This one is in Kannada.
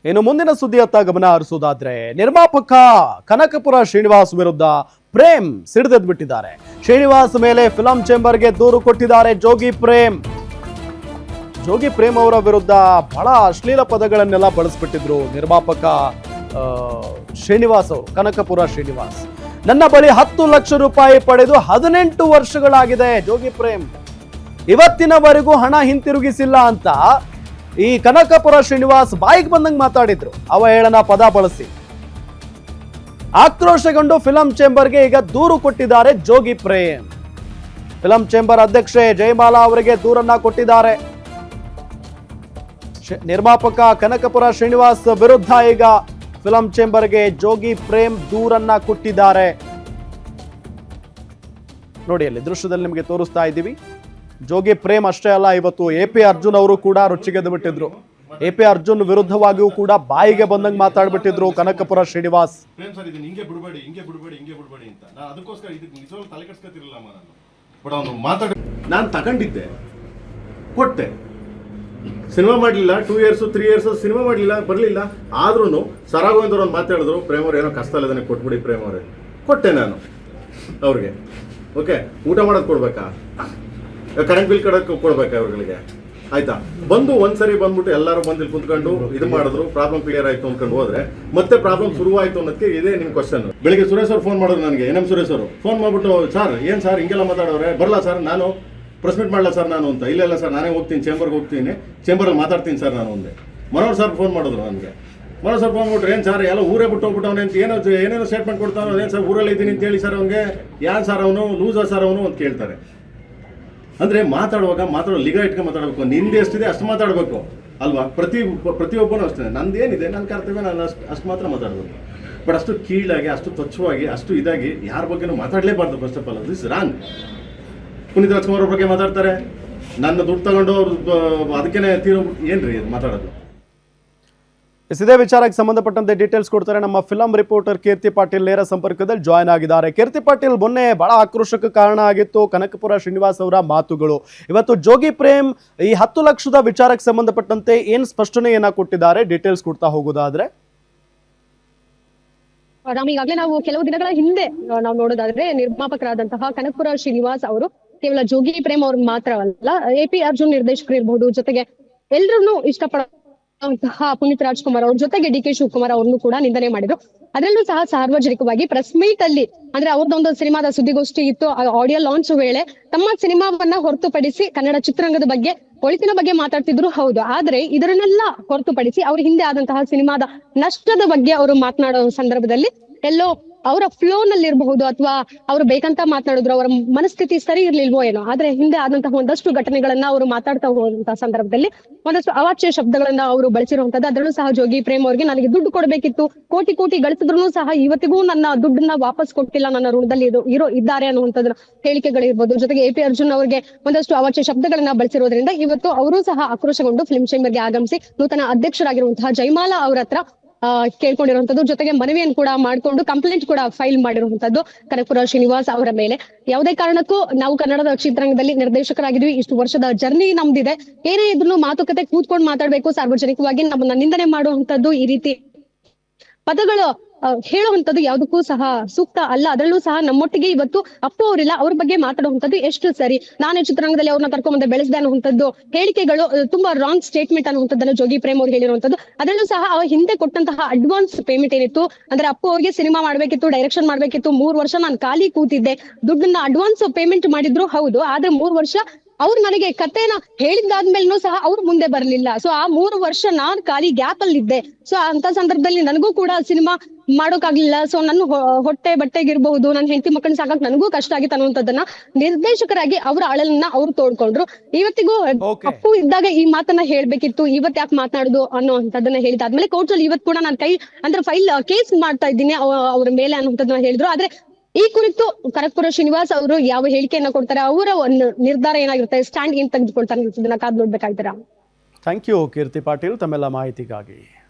ಇನ್ನು ಮುಂದಿನ ಸುದ್ದಿಯತ್ತ ಗಮನ ಹರಿಸುವುದಾದ್ರೆ ನಿರ್ಮಾಪಕ ಕನಕಪುರ ಶ್ರೀನಿವಾಸ್ ವಿರುದ್ಧ ಪ್ರೇಮ್ ಸಿಡಿದೆದ್ದು ಬಿಟ್ಟಿದ್ದಾರೆ. ಶ್ರೀನಿವಾಸ್ ಮೇಲೆ ಫಿಲಂ ಚೇಂಬರ್ಗೆ ದೂರು ಕೊಟ್ಟಿದ್ದಾರೆ ಜೋಗಿ ಪ್ರೇಮ್. ಜೋಗಿ ಪ್ರೇಮ್ ಅವರ ವಿರುದ್ಧ ಬಹಳ ಅಶ್ಲೀಲ ಪದಗಳನ್ನೆಲ್ಲ ಬಳಸ್ಬಿಟ್ಟಿದ್ರು ನಿರ್ಮಾಪಕ ಶ್ರೀನಿವಾಸ್ ಅವರು. ಕನಕಪುರ ಶ್ರೀನಿವಾಸ್, ನನ್ನ ಬಳಿ 10 ಲಕ್ಷ ರೂಪಾಯಿ ಪಡೆದು 18 ವರ್ಷಗಳಾಗಿದೆ. ಜೋಗಿ ಪ್ರೇಮ್ ಇವತ್ತಿನವರೆಗೂ ಹಣ ಹಿಂತಿರುಗಿಸಿಲ್ಲ ಅಂತ ಈ ಕನಕಪುರ ಶ್ರೀನಿವಾಸ್ ಬಾಯಿಗೆ ಬಂದಂಗೆ ಮಾತಾಡಿದ್ರು. ಅವಹೇಳನ ಪದ ಬಳಸಿ ಆಕ್ರೋಶಗೊಂಡು ಫಿಲಂ ಚೇಂಬರ್ಗೆ ಈಗ ದೂರು ಕೊಟ್ಟಿದ್ದಾರೆ ಜೋಗಿ ಪ್ರೇಮ್. ಫಿಲಂ ಚೇಂಬರ್ ಅಧ್ಯಕ್ಷೆ ಜಯಮಾಲಾ ಅವರಿಗೆ ದೂರನ್ನ ಕೊಟ್ಟಿದ್ದಾರೆ. ನಿರ್ಮಾಪಕ ಕನಕಪುರ ಶ್ರೀನಿವಾಸ್ ವಿರುದ್ಧ ಈಗ ಫಿಲಂ ಚೇಂಬರ್ಗೆ ಜೋಗಿ ಪ್ರೇಮ್ ದೂರನ್ನ ಕೊಟ್ಟಿದ್ದಾರೆ. ನೋಡಿ, ಅಲ್ಲಿ ದೃಶ್ಯದಲ್ಲಿ ನಿಮಗೆ ತೋರಿಸ್ತಾ ಇದ್ದೀವಿ. ಜೋಗಿ ಪ್ರೇಮ್ ಅಷ್ಟೇ ಅಲ್ಲ, ಇವತ್ತು AP ಅರ್ಜುನ್ ಅವರು ಕೂಡ ರುಚಿಗೆದ್ದು ಬಿಟ್ಟಿದ್ರು. AP ಅರ್ಜುನ್ ವಿರುದ್ಧವಾಗಿಯೂ ಕೂಡ ಬಾಯಿಗೆ ಬಂದಂಗೆ ಮಾತಾಡ್ಬಿಟ್ಟಿದ್ರು ಕನಕಪುರ ಶ್ರೀನಿವಾಸ್. ಪ್ರೇಮ್ ಸರ್, ಇದನ್ನ ಹಿಂಗೆ ಬಿಡಬೇಡಿ ಅಂತ ನಾನು ಅದಕ್ಕೋಸ್ಕರ ಇದಕ್ಕೆ ನಿಜವಾಗ್ಲೂ ತಲೆ ಕೆಡಿಸ್ಕೊತಿರಲಿಲ್ಲ ನಾನು. ಬಟ್ ಅವನು ಮಾತಾಡಿ ನಾನು ತಗೊಂಡಿದ್ದೆ, ಕೊಟ್ಟೆ. ಸಿನಿಮಾ ಮಾಡಲಿಲ್ಲ, 2 years 3 years ಸಿನಿಮಾ ಮಾಡಲಿಲ್ಲ, ಬರಲಿಲ್ಲ. ಆದ್ರೂ ಸರಾಗೋವಿಂದವ್ರು ಒಂದು ಮಾತಾಡಿದ್ರು, ಪ್ರೇಮ್ ಅವ್ರು ಏನೋ ಕಷ್ಟ ಇಲ್ಲದನೆ ಕೊಟ್ಬಿಡಿ ಪ್ರೇಮ್ ಅವರೇ. ಕೊಟ್ಟೆ ನಾನು ಅವ್ರಿಗೆ. ಓಕೆ, ಊಟ ಮಾಡೋದು ಕೊಡ್ಬೇಕಾ, ಕರೆಂಟ್ ಬಿಲ್ ಕಡಕ್ಕೆ ಕೊಡ್ಬೇಕಾ ಅವ್ರಿಗೆ? ಆಯ್ತಾ, ಬಂದು ಒಂದ್ಸರಿ ಬಂದ್ಬಿಟ್ಟು ಎಲ್ಲರೂ ಬಂದು ಇಲ್ಲಿ ಕುಂತ್ಕೊಂಡು ಇದು ಮಾಡಿದ್ರು, ಪ್ರಾಬ್ಲಮ್ ಕ್ಲಿಯರ್ ಆಯ್ತು ಅನ್ಕೊಂಡು ಹೋದ್ರೆ ಮತ್ತೆ ಪ್ರಾಬ್ಲಮ್ ಶುರುವಾಯ್ತು ಅನ್ನೋದಕ್ಕೆ ಇದೇ ನಿಮ್ ಕ್ವಶನ್. ಬೆಳಿಗ್ಗೆ ಸುರೇಶ್ ಅವ್ರು ಫೋನ್ ಮಾಡಿದ್ರು ನನಗೆ, NM ಸುರೇಶ್ ಅವರು ಫೋನ್ ಮಾಡ್ಬಿಟ್ಟು, ಸರ್ ಏನ್ ಸರ್ ಹಿಂಗೆಲ್ಲ ಮಾತಾಡೋರೆ, ಬರಲ್ಲ ಸರ್ ನಾನು ಪ್ರೆಸ್ ಮೀಟ್ ಮಾಡಲ್ಲ ಸರ್ ನಾನು ಅಂತ. ಇಲ್ಲ ಸರ್, ನಾನೇ ಹೋಗ್ತೀನಿ, ಚೇಂಬರ್ಗೆ ಹೋಗ್ತೀನಿ, ಚೇಂಬರಲ್ಲಿ ಮಾತಾಡ್ತೀನಿ ಸರ್ ನಾನು ಒಂದೇ. ಮನೋಹರ್ ಸರ್ ಫೋನ್ ಮಾಡಿದ್ರು ನನಗೆ. ಮನೋಹರ್ ಸರ್ ಫೋನ್ ಮಾಡ್ಬಿಟ್ರೆ, ಏನು ಸರ್ ಎಲ್ಲ ಊರೇ ಬಿಟ್ಟು ಹೋಗ್ಬಿಟ್ಟವನೇ ಅಂತ ಏನೇನೋ ಸ್ಟೇಟ್ಮೆಂಟ್ ಕೊಡ್ತಾನೋ, ಏನು ಸರ್ ಊರಲ್ಲಿ ಇದ್ದೀನಿ ಅಂತ ಹೇಳಿ ಸರ್ ಅವ್ನಿಗೆ, ಯಾರು ಸರ್ ಅವನು ಲೂಸರ್ ಸರ್ ಅವನು ಅಂತ ಕೇಳ್ತಾರೆ. ಅಂದರೆ ಮಾತಾಡೋ ಲಿಗ ಇಟ್ಕೊಂಡು ಮಾತಾಡಬೇಕು. ನಿಂದು ಎಷ್ಟಿದೆ ಅಷ್ಟು ಮಾತಾಡಬೇಕು ಅಲ್ವಾ? ಪ್ರತಿಯೊಬ್ಬನೂ ಅಷ್ಟೇ, ನಂದೇನಿದೆ ನನ್ನ ಕರ್ತವ್ಯ, ನಾನು ಅಷ್ಟು ಮಾತ್ರ ಮಾತಾಡಬೇಕು. ಬಟ್ ಅಷ್ಟು ಕೀಳಾಗಿ, ಅಷ್ಟು ತುಚ್ಛವಾಗಿ, ಅಷ್ಟು ಇದಾಗಿ ಯಾರ ಬಗ್ಗೆನೂ ಮಾತಾಡಲೇಬಾರ್ದು. First of all this wrong. Puneeth Rajkumar ಅವ್ರ ಬಗ್ಗೆ ಮಾತಾಡ್ತಾರೆ, ನನ್ನ ದುಡ್ಡು ತಗೊಂಡು ಅವ್ರು ಅದಕ್ಕೇನೆ ಏನ್ರಿ ಮಾತಾಡೋದು? ಇದೇ ವಿಚಾರಕ್ಕೆ ಸಂಬಂಧಪಟ್ಟಂತೆ ಡೀಟೇಲ್ಸ್ ಕೊಡ್ತಾರೆ ನಮ್ಮ ಫಿಲಂ ರಿಪೋರ್ಟರ್ ಕೀರ್ತಿ ಪಾಟೀಲ್. ನೇರ ಸಂಪರ್ಕದಲ್ಲಿ ಜಾಯ್ನ್ ಆಗಿದ್ದಾರೆ. ಕೀರ್ತಿ ಪಾಟೀಲ್, ಮೊನ್ನೆ ಬಹಳ ಆಕ್ರೋಶಕ್ಕೆ ಕಾರಣ ಆಗಿತ್ತು ಕನಕಪುರ ಶ್ರೀನಿವಾಸ್ ಅವರ ಮಾತುಗಳು. ಇವತ್ತು ಜೋಗಿ ಪ್ರೇಮ್ ಈ 10 ಲಕ್ಷದ ವಿಚಾರಕ್ಕೆ ಸಂಬಂಧಪಟ್ಟಂತೆ ಏನ್ ಸ್ಪಷ್ಟನೆಯನ್ನ ಕೊಟ್ಟಿದ್ದಾರೆ, ಡೀಟೇಲ್ಸ್ ಕೊಡ್ತಾ ಹೋಗೋದಾದ್ರೆ? ಈಗಾಗಲೇ ನಾವು ಕೆಲವು ದಿನಗಳ ಹಿಂದೆ ನಾವು ನೋಡೋದಾದ್ರೆ ನಿರ್ಮಾಪಕರಾದಂತಹ ಕನಕಪುರ ಶ್ರೀನಿವಾಸ್ ಅವರು ಕೇವಲ ಜೋಗಿ ಪ್ರೇಮ್ ಅವ್ರ ಮಾತ್ರವಲ್ಲ, AP ಅರ್ಜುನ್ ನಿರ್ದೇಶಕರು ಇರಬಹುದು, ಜೊತೆಗೆ ಎಲ್ರನ್ನೂ ಇಷ್ಟಪಡುವಂತಹ ಪುನೀತ್ ರಾಜ್ಕುಮಾರ್ ಅವ್ರ ಜೊತೆಗೆ DK ಶಿವಕುಮಾರ್ ಅವ್ರನ್ನು ಕೂಡ ನಿಂದನೆ ಮಾಡಿದ್ರು. ಅದರಲ್ಲೂ ಸಹ ಸಾರ್ವಜನಿಕವಾಗಿ ಪ್ರೆಸ್ ಮೀಟ್ ಅಲ್ಲಿ, ಅಂದ್ರೆ ಅವ್ರದ್ದೊಂದು ಸಿನಿಮಾದ ಸುದ್ದಿಗೋಷ್ಠಿ ಇತ್ತು, ಆಡಿಯೋ ಲಾಂಚ್ ವೇಳೆ ತಮ್ಮ ಸಿನಿಮಾವನ್ನ ಹೊರತುಪಡಿಸಿ ಕನ್ನಡ ಚಿತ್ರರಂಗದ ಬಗ್ಗೆ, ಒಳಿತಿನ ಬಗ್ಗೆ ಮಾತಾಡ್ತಿದ್ರು. ಹೌದು, ಆದ್ರೆ ಇದರನ್ನೆಲ್ಲ ಹೊರತುಪಡಿಸಿ ಅವ್ರ ಹಿಂದೆ ಆದಂತಹ ಸಿನಿಮಾದ ನಷ್ಟದ ಬಗ್ಗೆ ಅವರು ಮಾತನಾಡೋ ಸಂದರ್ಭದಲ್ಲಿ ಎಲ್ಲೋ ಅವರ ಫ್ಲೋ ನಲ್ಲಿ ಇರಬಹುದು, ಅಥವಾ ಅವ್ರು ಬೇಕಂತ ಮಾತನಾಡಿದ್ರು, ಅವರ ಮನಸ್ಥಿತಿ ಸರಿ ಇರ್ಲಿಲ್ವೋ ಏನೋ. ಆದ್ರೆ ಹಿಂದೆ ಆದಂತಹ ಒಂದಷ್ಟು ಘಟನೆಗಳನ್ನ ಅವರು ಮಾತಾಡ್ತಾ ಹೋದಂತಹ ಸಂದರ್ಭದಲ್ಲಿ ಒಂದಷ್ಟು ಅವಾಚ್ಯ ಶಬ್ದಗಳನ್ನ ಅವರು ಬಳಸಿರುವಂತದ್ದು. ಅದರಲ್ಲೂ ಸಹ ಜೋಗಿ ಪ್ರೇಮ್ ಅವ್ರಿಗೆ ನನಗೆ ದುಡ್ಡು ಕೊಡ್ಬೇಕಿತ್ತು, ಕೋಟಿ ಗಳಿಸಿದ್ರು ಸಹ ಇವತ್ತಿಗೂ ನನ್ನ ದುಡ್ಡನ್ನ ವಾಪಸ್ ಕೊಟ್ಟಿಲ್ಲ, ನನ್ನ ಋಣದಲ್ಲಿ ಇದ್ದಾರೆ ಅನ್ನುವಂಥದ್ರ ಹೇಳಿಕೆಗಳಿರ್ಬೋದು. ಜೊತೆಗೆ AP ಅರ್ಜುನ್ ಅವರಿಗೆ ಒಂದಷ್ಟು ಅವಾಚ್ಯ ಶಬ್ದಗಳನ್ನ ಬಳಸಿರೋದ್ರಿಂದ ಇವತ್ತು ಅವರು ಸಹ ಆಕ್ರೋಶಗೊಂಡು ಫಿಲ್ಮ್ ಚೇಂಬರ್ಗೆ ಆಗಮಿಸಿ ನೂತನ ಅಧ್ಯಕ್ಷರಾಗಿರುವಂತಹ ಜಯಮಾಲಾ ಅವ್ರ ಹತ್ರ ಕೇಳ್ಕೊಂಡಿರುವಂತದ್ದು, ಜೊತೆಗೆ ಮನವಿಯನ್ನು ಕೂಡ ಮಾಡ್ಕೊಂಡು ಕಂಪ್ಲೇಂಟ್ ಕೂಡ ಫೈಲ್ ಮಾಡಿರುವಂತದ್ದು ಕನಕಪುರ ಶ್ರೀನಿವಾಸ್ ಅವರ ಮೇಲೆ. ಯಾವುದೇ ಕಾರಣಕ್ಕೂ ನಾವು ಕನ್ನಡದ ಚಿತ್ರರಂಗದಲ್ಲಿ ನಿರ್ದೇಶಕರಾಗಿದ್ವಿ, ಇಷ್ಟು ವರ್ಷದ ಜರ್ನಿ ನಮ್ದಿದೆ, ಏನೇ ಇದ್ರು ಮಾತುಕತೆ ಕೂತ್ಕೊಂಡು ಮಾತಾಡ್ಬೇಕು, ಸಾರ್ವಜನಿಕವಾಗಿ ನಮ್ಮನ್ನ ನಿಂದನೆ ಮಾಡುವಂತದ್ದು, ಈ ರೀತಿ ಪದಗಳು ಹೇಳುವಂತದ್ದು ಯಾವುದಕ್ಕೂ ಸಹ ಸೂಕ್ತ ಅಲ್ಲ. ಅದರಲ್ಲೂ ಸಹ ನಮ್ಮೊಟ್ಟಿಗೆ ಇವತ್ತು ಅಪ್ಪು ಅವರಿಲ್ಲ, ಅವ್ರ ಬಗ್ಗೆ ಮಾತಾಡುವಂತದ್ದು ಎಷ್ಟು ಸರಿ? ನಾನೇ ಚಿತ್ರರಂಗದಲ್ಲಿ ಅವ್ರನ್ನ ಕರ್ಕೊಂಡ್ಬಂದೆ ಬೆಳೆಸಿದೆ ಅನ್ನುವಂಥದ್ದು ಹೇಳಿಕೆಗಳು ತುಂಬಾ ರಾಂಗ್ ಸ್ಟೇಟ್ಮೆಂಟ್ ಅನ್ನುವಂಥದ್ದನ್ನ ಜೋಗಿ ಪ್ರೇಮ್ ಅವ್ರು ಹೇಳಿರುವಂತದ್ದು. ಅದರಲ್ಲೂ ಸಹ ಅವ್ರ ಹಿಂದೆ ಕೊಟ್ಟಂತಹ ಅಡ್ವಾನ್ಸ್ ಪೇಮೆಂಟ್ ಏನಿತ್ತು, ಅಂದ್ರೆ ಅಪ್ಪು ಅವ್ರಿಗೆ ಸಿನಿಮಾ ಮಾಡ್ಬೇಕಿತ್ತು, ಡೈರೆಕ್ಷನ್ ಮಾಡ್ಬೇಕಿತ್ತು, 3 ವರ್ಷ ನಾನು ಖಾಲಿ ಕೂತಿದ್ದೆ, ದುಡ್ಡನ್ನ ಅಡ್ವಾನ್ಸ್ ಪೇಮೆಂಟ್ ಮಾಡಿದ್ರು ಹೌದು, ಆದ್ರೆ 3 ವರ್ಷ ಅವ್ರು ನನಗೆ ಕಥೆನ ಹೇಳಿದ್ದಾದ್ಮೇಲೂ ಸಹ ಅವ್ರು ಮುಂದೆ ಬರ್ಲಿಲ್ಲ. ಸೊ ಆ 3 ವರ್ಷ ನಾನ್ ಖಾಲಿ ಗ್ಯಾಪ್ ಅಲ್ಲಿ ಇದ್ದೆ. ಸೊ ಅಂತ ಸಂದರ್ಭದಲ್ಲಿ ನನಗೂ ಕೂಡ ಸಿನಿಮಾ ಮಾಡೋಕಾಗ್ಲಿಲ್ಲ. ಸೊ ನನ್ನ ಹೊಟ್ಟೆ ಬಟ್ಟೆಗಿರ್ಬಹುದು, ನನ್ನ ಹೆಂಡತಿ ಮಕ್ಕಳನ್ನ ಸಾಕಕ್ ನನಗೂ ಕಷ್ಟ ಆಗಿತ್ತು ಅನ್ನುವಂಥದ್ದನ್ನ ನಿರ್ದೇಶಕರಾಗಿ ಅವ್ರ ಅಳಲನ್ನ ಅವ್ರು ತೋಡ್ಕೊಂಡ್ರು. ಇವತ್ತಿಗೂ ಅಪ್ಪು ಇದ್ದಾಗ ಈ ಮಾತನ್ನ ಹೇಳ್ಬೇಕಿತ್ತು, ಇವತ್ ಯಾಕೆ ಮಾತನಾಡುದು ಅನ್ನುವಂಥದ್ದನ್ನ ಹೇಳಿದಾದ್ಮೇಲೆ ಕೋರ್ಟ್ ಅಲ್ಲಿ ಇವತ್ತು ಕೂಡ ನಾನು ಅಂದ್ರೆ ಫೈಲ್ ಕೇಸ್ ಮಾಡ್ತಾ ಇದ್ದೀನಿ ಅವ್ರ ಮೇಲೆ ಅನ್ನುವಂಥದ್ದನ್ನ ಹೇಳಿದ್ರು. ಆದ್ರೆ ಈ ಕುರಿತು ಕನಕಪುರ ಶ್ರೀನಿವಾಸ್ ಅವರು ಯಾವ ಹೇಳಿಕೆಯನ್ನ ಕೊಡ್ತಾರೆ, ಅವರ ಒಂದು ನಿರ್ಧಾರ ಏನಾಗಿರುತ್ತೆ, ಸ್ಟ್ಯಾಂಡ್ ಏನ್ ತೆಗೆದುಕೊಳ್ತಾರೆ ಅನ್ನೋದನ್ನ ಕಾದ್ ನೋಡ್ಬೇಕಾಗ್ತೀರಾ? ಥ್ಯಾಂಕ್ ಯು ಕೀರ್ತಿ ಪಾಟೀಲ್, ತಮ್ಮೆಲ್ಲ ಮಾಹಿತಿಗಾಗಿ.